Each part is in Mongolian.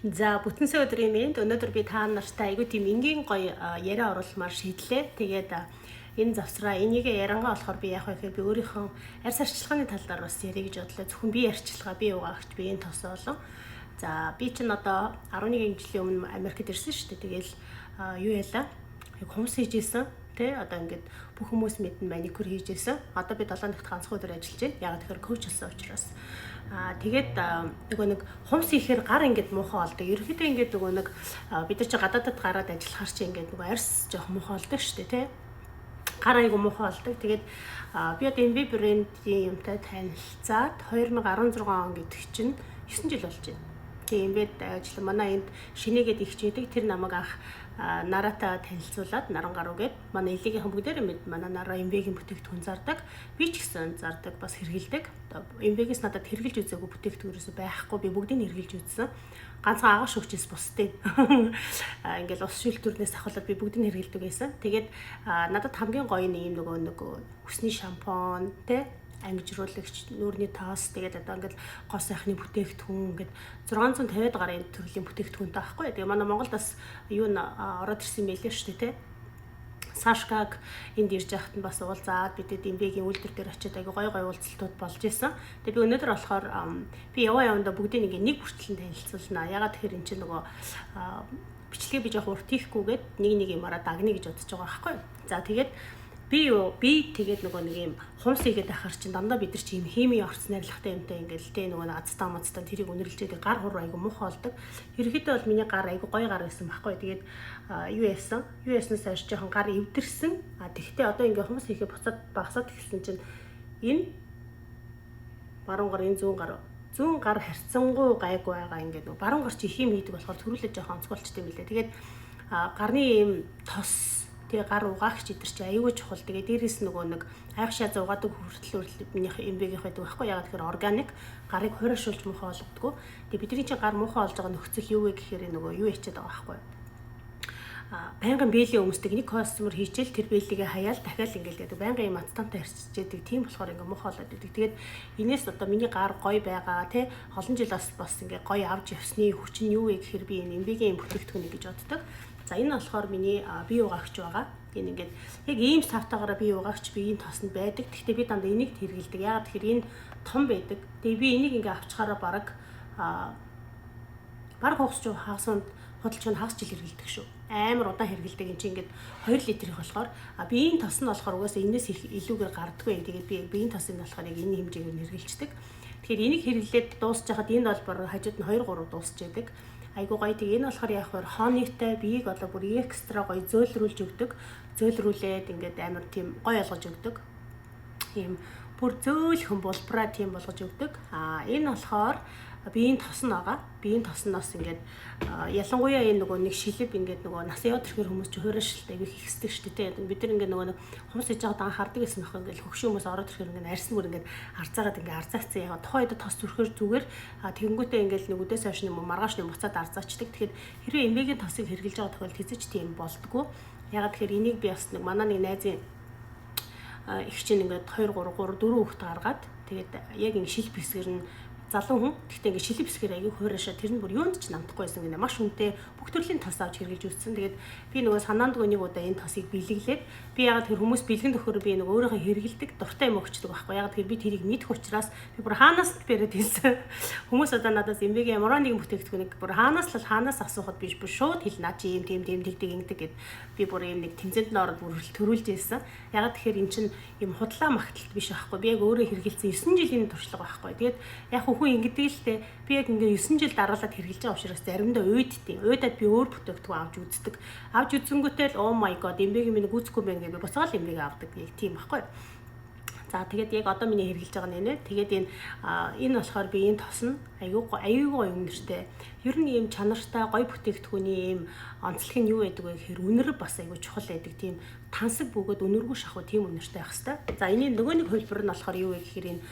За бүтэнсэ өдрийн мэнд өнөөдөр би та нартай айгүй тийм энгийн гоё яриа оруулмаар шийдлээ. Тэгээд энэ завсраа энийгээ ярангаа болохоор би яах вэ гэхээр би өөрийнхөө арьс арчилгааны талаар бас ярих гэж бодлоо. Зөвхөн би арчилгаа, би угаагч, биеийн тос болон. За би чинь одоо 11 жилийн өмнө Америкт ирсэн шүү дээ. Тэгээл юу яалаа? Хумс хийжсэн. Тэ одоо ингээд бүх хүмүүс мэднэ маникюр хийжсэн. Одоо би 7 дахь ганцхан өдөр ажиллаж байна. Яг тэгэхээр коуч болсон учраас. Тэгээд нөгөө нэг хумс хийхээр гар ингээд муухай болдог. Ерөнхийдөө ингээд нөгөө нэг бид нар чи гадаадд гараад ажиллахаар чи ингээд нөгөө арьс жоох муухай болдог шүү дээ, тэ. Гар айгу муухай болдог. Тэгээд би одоо MV брендийн юмтай танилцаад 2016 он гэдэг чинь 9 жил болж байна. Тэгээд MV-д ажилласан манай энд шинээгээд их чийдэг тэр намайг анх нараатай танилцуулаад наран гаруу гээд манай илгийнхэн бүгдээрээ мэд манай нараа MV-гийн бүтээгдэхүүн зардаг. Би ч гэсэн зардаг, бас хэрэгэлдэг. MV-гээс надад хэрэгэлж үзээгүй бүтээгдэхүүнээс байхгүй. Би бүгдийг хэрэгэлж үзсэн. Ганцхан агааш өгчээс бусдыг ингээл ус шилтүрнээс ахуулаад би бүгдийг хэрэгэлдэг байсан. Тэгээд надад хамгийн гоё нь юм нөгөө хүсний шампунь тэ ангижруулагч, нүүрний тоос, тэгээд одоо ингээд гоо сайхны бүтээгдэхүүн ингээд 650 гаруй төрлийн бүтээгдэхүүнтэй байхгүй. Тэгээ манай Монголд бас юу н ороод ирсэн байлээ шүү дээ, тэ. Сашкаг энд ирж яхад нь бас уулзаад бидэд MV-гийн үйлдвэр дээр очиод аягүй гоё уулзалтууд болж исэн. Тэгээ би өнөөдөр болохоор би явандаа бүгдийг нэг бүртлэн танилцуулна. Ягаад тэгэхээр эн чинь нөгөө бичлэгээ би жоох урт хийхгүйгээд нэг юмараа дагна гэж бодож байгаа байхгүй. За тэгээд би тэгээд нөгөө нэг юм хумс хийгээд ахаар чинь дандаа бид нар чи юм хими орц найрлагатай юмтай ингээл тэ нөгөө азтаа мацтаа тэрийг үнэрлжээд гар хур айгу муухай болдог. Ерөнхийдөө бол миний гар айгу гоё гар байсан байхгүй. Тэгээд юу яснаас хойш жоохон гар эвдэрсэн. Тэгтээ одоо ингээ хумс хийхээ буцаад багасаад ихсэн чинь энэ баруун гар энэ зүүн гар харьцангуй гайгүй байгаа ингээд нөгөө баруун гар чи хим хийдэг болохоор төрүүлээ жоохон онцгойлчтой юм лээ. Тэгээд гарны юм тос тэгээ гар угаагч идэр чи аюул чухал. Тэгээ дээрээс нөгөө нэг айхшаа зугаадаг хүртэл минийх MV-гийн байдаг байхгүй. Ягаад тэгэхээр органик гарыг хуурашуулж муухай болгодгоо. Тэгээ бидний чи гар муухай болж байгаа нөхцөл юу вэ гэхээр нөгөө юу хийчихэд байгаа байхгүй. Байнгын бээлийн өмсдөг нэг костюмер хийчихэл тэр бээлигээ хаяал дахиад ингээл байнгын юм атстантай харьцчихэд тийм болохоор ингээ муухай болоод идэг. Тэгээд энэс одоо миний гар гоё байгаа тий олон жил бас ингээ гоё авч явсны хүч нь юу вэ гэхээр би энэ MV-гийн бүтээгдэхүүн гэж боддог. За энэ болохоор миний бие угаагч байгаа. Энэ ингээд яг ийм савтаагаараа бие угаагч биеийн тоснд байдаг. Гэхдээ би дандаа энийг хэрэгэлдэг. Яагаад тэгэхээр энэ том байдаг. Тэгээ би энийг ингээ авчхаараа бараг хугасч хагасанд худалч нь хагас жил хэрэгэлдэг шүү. Амар удаан хэрэгэлдэг юм чи ингээд 2 литрийн болохоор биеийн тос нь болохоор угаасаа энэс илүүгээр гардаггүй. Тэгээд би биеийн тосын болохоор яг энэ хэмжээгээр хэрэгэлцдэг. Тэгэхээр энийг хэрэглээд дуусч хахад энэ бол бараг хажууд нь 2-3 дуусч яадаг. Айгу гоё. Тэгээ энэ болохоор яг хоор хоонитой биеийг одоо бүр экстра гоё зөөлрүүлж өгдөг. Зөөлрүүлээд ингээд амар тийм гоё болгож өгдөг. Тийм бүр зөөлхөн булбраа тийм болгож өгдөг. Энэ болохоор биеийн тос нь байгаа. Биеийн тоснос ингээд ялангуяа энэ нөгөө нэг шилб ингээд нөгөө нас яваад ирэхээр хүмүүс ч хуурашилтай их ихсдэг шүү дээ. Бид нар ингээд нөгөө хумс хийж байгаад анхаардаг гэсэн бохоо ингээд хөгшин хүмүүс ороод ирэхээр ингээд арьс нүр ингээд арзаагаад ингээд арзаацсан яга тухайд тос зүрхээр зүгээр тэгэнгүүтээ ингээд нэг үдээс хойш юм маргааш юм буцаад арзаачдаг. Тэгэхээр хэрвээ эмээгийн тосыг хэрглэж байгаа тохиолдолд хэзээ ч тийм болдгоо. Ягаад тэгэхээр энийг би бас нэг манай нэг найзын их чинь ингээд 2 3 4 хүүхэд гаргаад тэгээд яг ингэ шилб хэсгэр нь залуу хүн. Гэхдээ ингээд шилб хэсгэр аягүй хуурашаа тэр нь бүр юунд ч намдахгүй байсан гинэ. Маш хүнтэй бүх төрлийн тос авч хэрглэж үзсэн. Тэгээд би нөгөө санаандгүй нэг удаа энэ тосыг бэлэглээд би ягаад тэр хүмүүс бэлгэн төхөөр би нөгөө өөрийнхөө хэргэлдэг дуртай юм өгчдөг байхгүй. Ягаад тэр би тэрийг мэдэх учраас би бүр хаанаас л бэрээд хэлсэн. Хүмүүс одоо надаас MV-гийн ямар нэгэн бүтээгдэхүүнийг бүр хаанаас асуухад би бүр шууд хэлнэ. Чи ийм тийм тэгдэг ингэдэг гэд би бүр ийм нэг тэмцээнд нь ороод бүр төрүүлж ийсэн. Ягаад тэгэхээр эн чинь юм худлаа магталт биш байхгүй. Би яг өөрөө хэргэлцсэн 9 жилийн туршлага байхгүй. Тэгээд яг хүн ингэдэг л те би яг ингээ 9 жил дараалаад хэрглэж байгаа учраас заримдаа уйдтiin. Уйдаад би өөр бүтээгдэхүүн авч үздэг. Авч үзэнгүүтэл oh my god MV-гийн минь гүцэхгүй байна гэж би буцаал MV-г авдаг яг тийм байхгүй. За тэгээд яг одоо миний хэрглэж байгаа нэ. Тэгээд энэ болохоор биеийн тос нь аюугүй үнэртэй. Ер нь ийм чанартай гоё бүтээгдэхүүний ийм онцлог нь юу байдаг вэ гэхээр үнэр бас аюу чухал байдаг. Тийм тансаг бөгөөд үнэргүй шахуу тийм үнэртэй байх хэвээр. За энэ нөгөө нэг хөлбөр нь болохоор юу вэ гэхээр энэ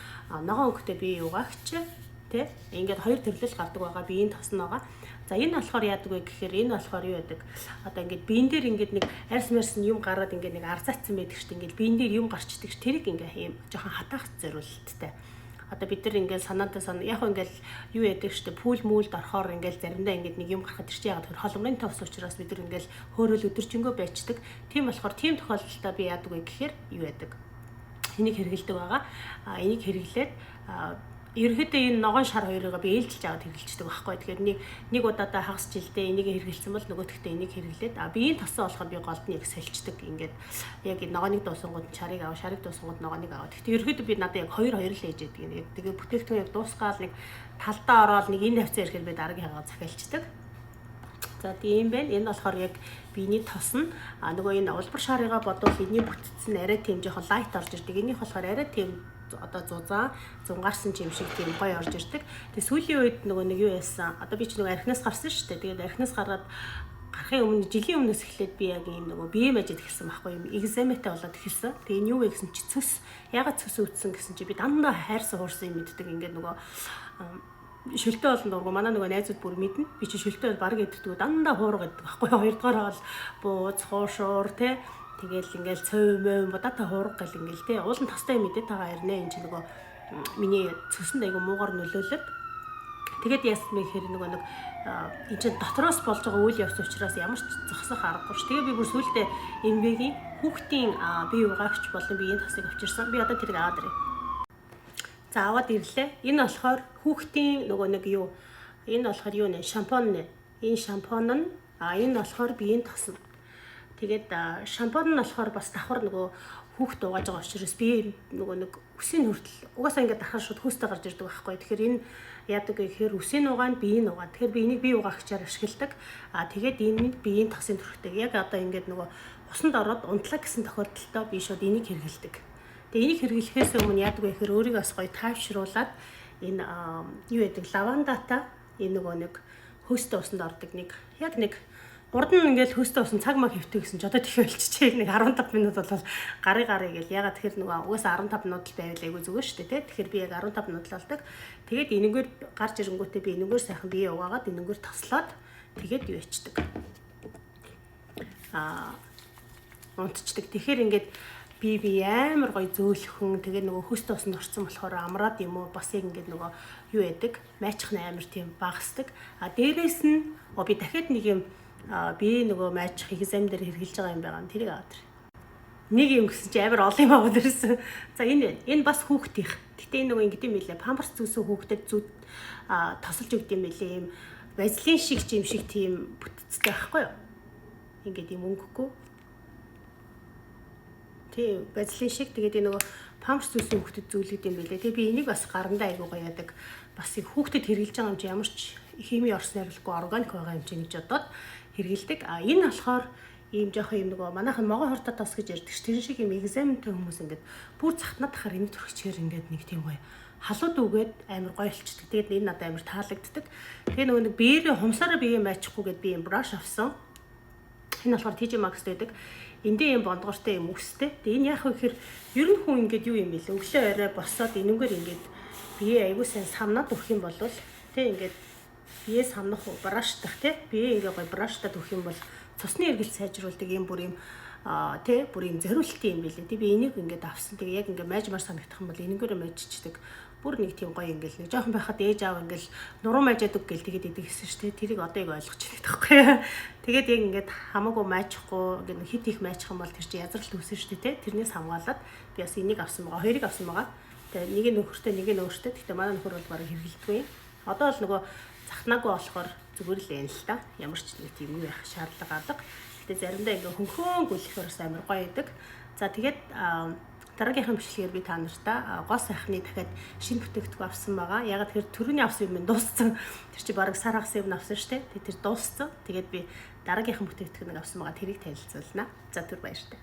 ногоон өнгөтэй бие угаагч тий ингээд 2 төрлөл гардаг байгаа биеийн тос нь байгаа. За энэ болохоор яадаг вэ гэхээр энэ болохоор юу байдаг? Одоо ингээд биен дээр ингээд нэг арьс марьс юм гараад ингээд нэг арзаацсан байдаг шүү дээ. Ингээд биен дээр юм гарчдаг ш тэрийг ингээд ийм жоохон хатаах зориулттай. Одоо бид нар ингээл санаатай яг ингээл юу яадаг штэ пүүл мүлд орохоор ингээл заримдаа ингээд нэг юм гарахад тэр чинь яг тэр холбогын товс учраас бид нар ингээл хөөрөл өдөржингөө байцдаг. Тийм болохоор тийм тохиолдолд би яадаг вэ гэхээр юу яадаг. Энийг хэрэгэлдэг байгаа. Энийг хэрэглээд ерөнхийдөө энэ ногоон шар хоёроо би ээлжилж аваад хэрэгжилдэг байхгүй. Тэгэхээр нэг удаадаа хагас жилдээ энийг хэрэгэлсэн бол нөгөөдөгтөө энийг хэрэглээд биеийн тосон болохоор би голд нэг сольчдаг. Ингээд яг энэ ногооныг дуусангууд шарыг аваа, шарыг дуусангууд ногооныг аваад. Тэгэхээр ерөнхийдөө би надад яг хоёр л ээж байдаг. Тэгээ бүтээгдэхүүн яг дуусгаал нэг талдаа ороод нэг энэ хавцаа ирэхэд би дараагийн хагаа захиалцдаг. За тийм байна. Энэ болохоор яг биений тос нь нөгөө энэ улбар шарыгаа бодвол эний бүтцэн арай тийм жоохон лайт орж ирдэг. Энийх болохоор арай тийм одоо зунгаарсан юм шиг тийм гоё орж ирдэг. Тэгээ сүүлийн үед нөгөө нэг юу яасан? Одоо би ч нөгөө архинаас гарсан шүү дээ. Тэгээд архинаас гараад гарахын өмнө жилийн өмнөөс эхлээд би яг ийм нөгөө бие мажид эхэлсэн байхгүй юм. Экземэтэй болоод эхэлсэн. Тэгээ энэ юу вэ гэсэн чи цөс. Ягаад цөс үүдсэн гэсэн чи би дандаа хайрсан хуурсан юм мэддэг. Ингээд нөгөө шөлтөө болон дургу манай нөгөө найзууд бүр мэднэ. Би чи шөлтөө баг иддэг дандаа хуурга гэдэг байхгүй. Хоёрдугаар бол бууз, хуушуур те. Тэгэл ингээл цөв мөв бодата хуурга гэл ингээл те. Уулын тастай мэдээд байгаа ирнэ. Энд чи нөгөө миний цөсөнд айгу муугар нөлөөлөд. Тэгээд яасан бэ гэхээр нөгөө нэг энэ чинь дотроос болж байгаа үйл явц учраас ямар ч зогсох аргагүй ш. Тэгээ би бүр сүултээ эмбэгийн хүүхдийн бие угаагч болон биеийн тасыг авчирсан. Би одоо тэрийг аваад ирээ. За аваад ирлээ. Энэ болохоор хүүхдийн нөгөө нэг юу. Энэ болохоор юу нэ? Шампунь нэ. Энэ шампунь нь энэ болохоор биеийн тос. Тэгээд шампунь нь болохоор бас давхар нөгөө хүүхд угааж байгаа учраас би нөгөө нэг үсийн хүртэл угаасаа ингээд дахин шууд хөөстэй гарч ирдэг байхгүй. Тэгэхээр энэ яадаг гэхээр үсийн угаанд биеийн угаа. Тэгэхээр би энийг бие угаагчаар ашигладаг. Тэгээд энэ биеийн тосын төрхтэй. Яг одоо ингээд нөгөө усанд ороод унтлаа гэсэн тохиолдолдоо би шууд энийг хэрэгэлдэг. Тэгээ энийг хэрэглэхээс өмнө яадаг вэ гэхээр өөрийгөө бас гоё тайвшруулад энэ юу яадаг лавандата энэ нөгөө нэг хөөстэй усанд ордог нэг яг нэг урд нь ингээл хөөстэй усан цаг маг хэвтэй гэсэн ч одоо тийх болчихжээ. Нэг 15 минут бол гарыг гээл ягаад тэгэхээр нөгөө угаасаа 15 минут л байвал айгүй зүгээр шүү дээ тий. Тэгэхээр би яг 15 минут л болдог. Тэгээд энэгээр гарч ирэнгүүтээ би энэгээр сайхан бие угаагаад энэгээр тослоод тэгээд юу ячдаг. Унтчдаг. Тэгэхээр ингээд би амар гоё зөөлхөн тэгээд нөгөө хөөстэй усанд орсон болохоор амраад юм уу бас яг ингээд нөгөө юу яадаг майчих амар тийм багасдаг. Дээрээс нь би дахиад нэг юм би нөгөө майчих экзам дээр хэрэгжилж байгаа юм байгаа. Тэрийг аваад ир. Нэг юм гэсэн чи амар олон юм аваад ирсэн. За энэ бас хүүхдийнх. Гэтэ энэ нөгөө ингэдэм билээ. Памперс зүүсэн хүүхдэд тосолж өгд юм билээ. Ийм вазелин шиг юм шиг тийм бүтцтэй байхгүй юу? Ингээд юм өнгөхгүй. Тийм вазелин шиг тэгээд энэ нөгөө памперс зүүсэн хүүхдэд зүүлгд юм билээ. Тэгээ би энийг бас гарандаа айгуу гоё яадаг. Бас их хүүхдэд хэрэгжилж байгаа юм чи ямар ч хими орсон арилгүй органик байгаа юм чи гэж бодоод хэрэгэлдэг. Энэ болохоор ийм жоохон юм нөгөө манайхан могоо хортой тос гэж ярьдаг ш. Тэр шиг юм экзамтай хүмүүс ингээд бүр захнаад тахаар энэ төрөгчээр ингээд нэг тийм гоё халууд үгээд амар гоё болчихдаг. Тэгээд энэ надад амар таалагддаг. Тэгээ нөгөө нэг биеэрээ хумсаараа бие майчихгүй гэд би юм браш авсан. Энэ болохоор TJ Maxx байдаг. Эндээ юм бондгортой юм үстэй. Тэгээ энэ яах вэ гэхээр ер нь хүн ингээд юу юм бэ лээ. Өглөө орой босоод энэнгээр ингээд бие аягүй сайн самнаад өгөх юм бол тэг ингээд бие самнах браштах тий бие ингээ гоё браштад өгөх юм бол цусны эргэлт сайжруулдаг юм бүр юм тий бүр юм зориултын юм билээ. Тий би энийг ингээд авсан. Тэгээ яг ингээ майжмар санагдах юм бол энэгээр майжчихдаг. Бүр нэг тийм гоё ингээл нэг жоохон байхад ээж аав ингээл нуруу майжаад өг гэл тэгээд идэг гэсэн шүү дээ. Тэрийг одоо яг ойлгож байна таахгүй. Тэгээд яг ингээд хамаагүй майжихгүй ингээд хит их майжих юм бол тэр чинь язралт үүснэ шүү дээ. Тэрнээс хамгаалаад би бас энийг авсан байгаа. Хоёрыг авсан байгаа. Тэгээд нэг нь нөхөртэй нэг нь өөртөө. Гэхдээ манай нөхөр бол бараг хэрэглэдэггүй. Одоо л нөгөө захнаагүй болохоор зүгээр л энэ л та. Ямар ч нэг тийм юм байх шаардлага алга. Гэтэ заримдаа ингээ хөнхөн гүйлэхээр бас амар гоё идэг. За тэгээд дараагийнхын бичлэгээр би та нартай гол сайхны дахиад шинэ бүтээгдэхүүн авсан байгаа. Яг тэр түрүүний авсан юм дууссан. Тэр чи бараг сар хагас юм авсан шүү дээ. Тэр дууссан. Тэгээд би дараагийнхын бүтээгдэхүүнийг авсан байгаа. Тэрийг танилцуулна. За түр баяртай.